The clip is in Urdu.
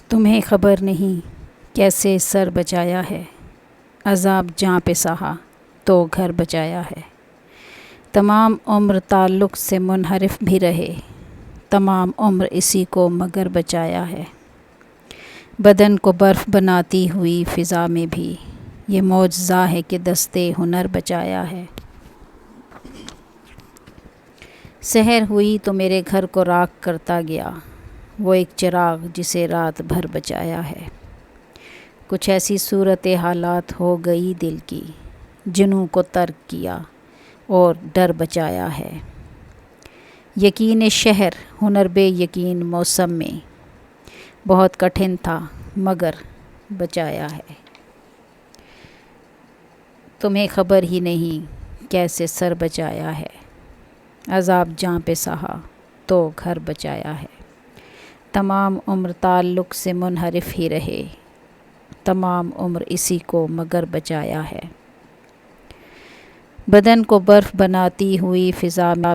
تمہیں خبر نہیں کیسے سر بچایا ہے، عذاب جہاں پہ سہا تو گھر بچایا ہے۔ تمام عمر تعلق سے منحرف بھی رہے، تمام عمر اسی کو مگر بچایا ہے۔ بدن کو برف بناتی ہوئی فضا میں بھی یہ معجزہ ہے کہ دستے ہنر بچایا ہے۔ سحر ہوئی تو میرے گھر کو راکھ کرتا گیا، وہ ایک چراغ جسے رات بھر بچایا ہے۔ کچھ ایسی صورت حالات ہو گئی دل کی، جنوں کو ترک کیا اور ڈر بچایا ہے۔ یقین شہر ہنر بے یقین موسم میں بہت کٹھن تھا مگر بچایا ہے۔ تمہیں خبر ہی نہیں کیسے سر بچایا ہے، عذاب جہاں پہ سہا تو گھر بچایا ہے۔ تمام عمر تعلق سے منحرف ہی رہے، تمام عمر اسی کو مگر بچایا ہے۔ بدن کو برف بناتی ہوئی فضا میں